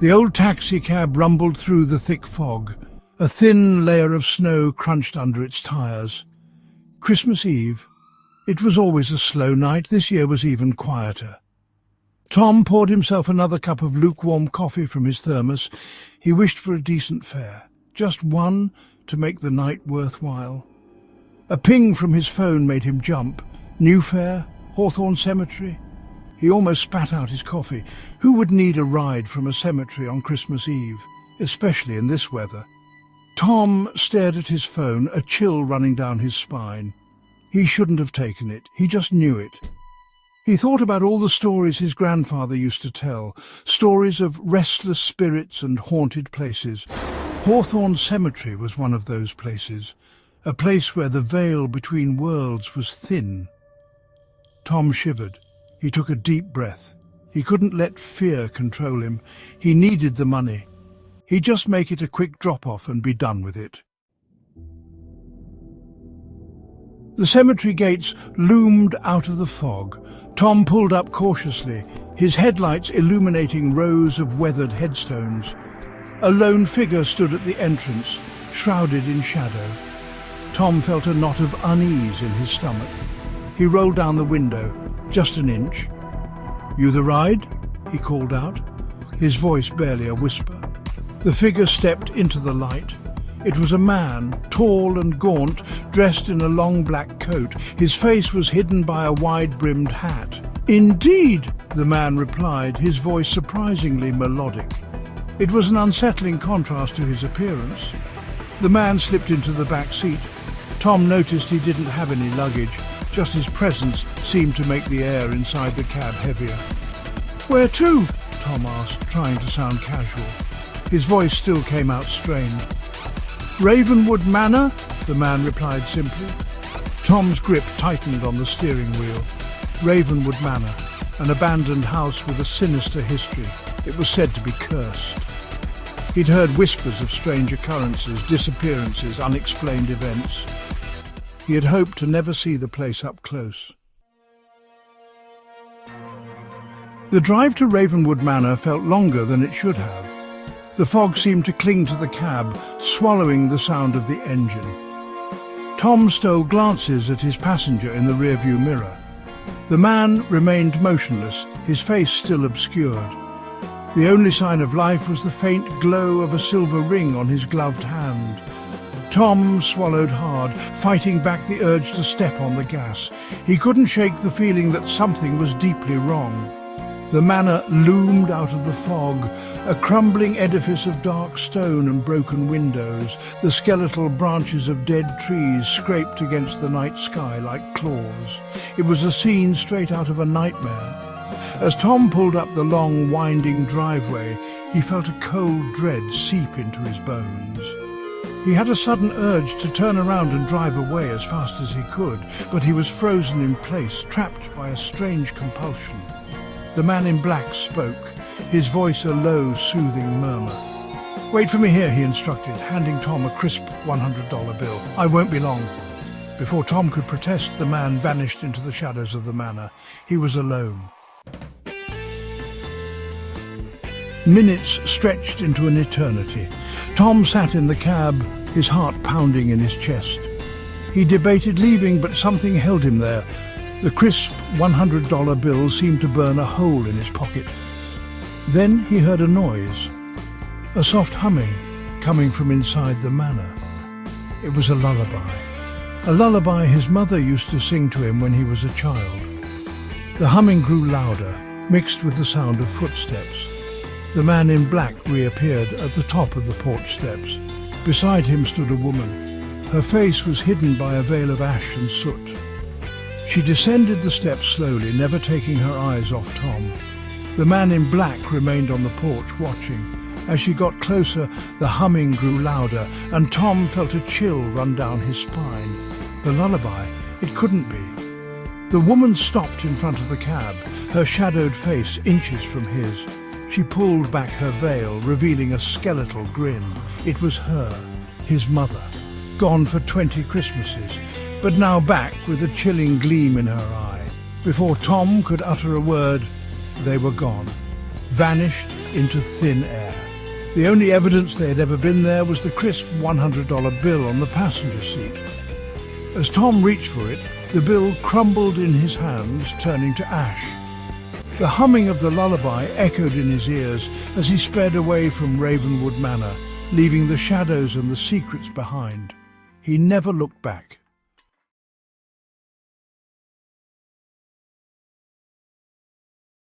The old taxicab rumbled through the thick fog. A thin layer of snow crunched under its tires. Christmas Eve. It was always a slow night. This year was even quieter. Tom poured himself another cup of lukewarm coffee from his thermos. He wished for a decent fare. Just one to make the night worthwhile. A ping from his phone made him jump. New fare? Hawthorne Cemetery? He almost spat out his coffee. Who would need a ride from a cemetery on Christmas Eve, especially in this weather? Tom stared at his phone, a chill running down his spine. He shouldn't have taken it. He just knew it. He thought about all the stories his grandfather used to tell, stories of restless spirits and haunted places. Hawthorne Cemetery was one of those places, a place where the veil between worlds was thin. Tom shivered. He took a deep breath. He couldn't let fear control him. He needed the money. He'd just make it a quick drop-off and be done with it. The cemetery gates loomed out of the fog. Tom pulled up cautiously, his headlights illuminating rows of weathered headstones. A lone figure stood at the entrance, shrouded in shadow. Tom felt a knot of unease in his stomach. He rolled down the window, just an inch. "You the ride?" he called out, his voice barely a whisper. The figure stepped into the light. It was a man, tall and gaunt, dressed in a long black coat. His face was hidden by a wide-brimmed hat. "Indeed," the man replied, his voice surprisingly melodic. It was an unsettling contrast to his appearance. The man slipped into the back seat. Tom noticed he didn't have any luggage. Just his presence seemed to make the air inside the cab heavier. "Where to?" Tom asked, trying to sound casual. His voice still came out strained. "Ravenwood Manor," the man replied simply. Tom's grip tightened on the steering wheel. Ravenwood Manor, an abandoned house with a sinister history. It was said to be cursed. He'd heard whispers of strange occurrences, disappearances, unexplained events. He had hoped to never see the place up close. The drive to Ravenwood Manor felt longer than it should have. The fog seemed to cling to the cab, swallowing the sound of the engine. Tom stole glances at his passenger in the rearview mirror. The man remained motionless, his face still obscured. The only sign of life was the faint glow of a silver ring on his gloved hand. Tom swallowed hard, fighting back the urge to step on the gas. He couldn't shake the feeling that something was deeply wrong. The manor loomed out of the fog, a crumbling edifice of dark stone and broken windows. The skeletal branches of dead trees scraped against the night sky like claws. It was a scene straight out of a nightmare. As Tom pulled up the long, winding driveway, he felt a cold dread seep into his bones. He had a sudden urge to turn around and drive away as fast as he could, but he was frozen in place, trapped by a strange compulsion. The man in black spoke, his voice a low, soothing murmur. "Wait for me here," he instructed, handing Tom a crisp $100 bill. "I won't be long." Before Tom could protest, the man vanished into the shadows of the manor. He was alone. Minutes stretched into an eternity. Tom sat in the cab, his heart pounding in his chest. He debated leaving, but something held him there. The crisp $100 bill seemed to burn a hole in his pocket. Then he heard a noise, a soft humming coming from inside the manor. It was a lullaby his mother used to sing to him when he was a child. The humming grew louder, mixed with the sound of footsteps. The man in black reappeared at the top of the porch steps. Beside him stood a woman. Her face was hidden by a veil of ash and soot. She descended the steps slowly, never taking her eyes off Tom. The man in black remained on the porch, watching. As she got closer, the humming grew louder, and Tom felt a chill run down his spine. The lullaby, it couldn't be. The woman stopped in front of the cab, her shadowed face inches from his. She pulled back her veil, revealing a skeletal grin. It was her, his mother, gone for 20 Christmases, but now back with a chilling gleam in her eye. Before Tom could utter a word, they were gone, vanished into thin air. The only evidence they had ever been there was the crisp $100 bill on the passenger seat. As Tom reached for it, the bill crumbled in his hands, turning to ash. The humming of the lullaby echoed in his ears as he sped away from Ravenwood Manor, leaving the shadows and the secrets behind. He never looked back.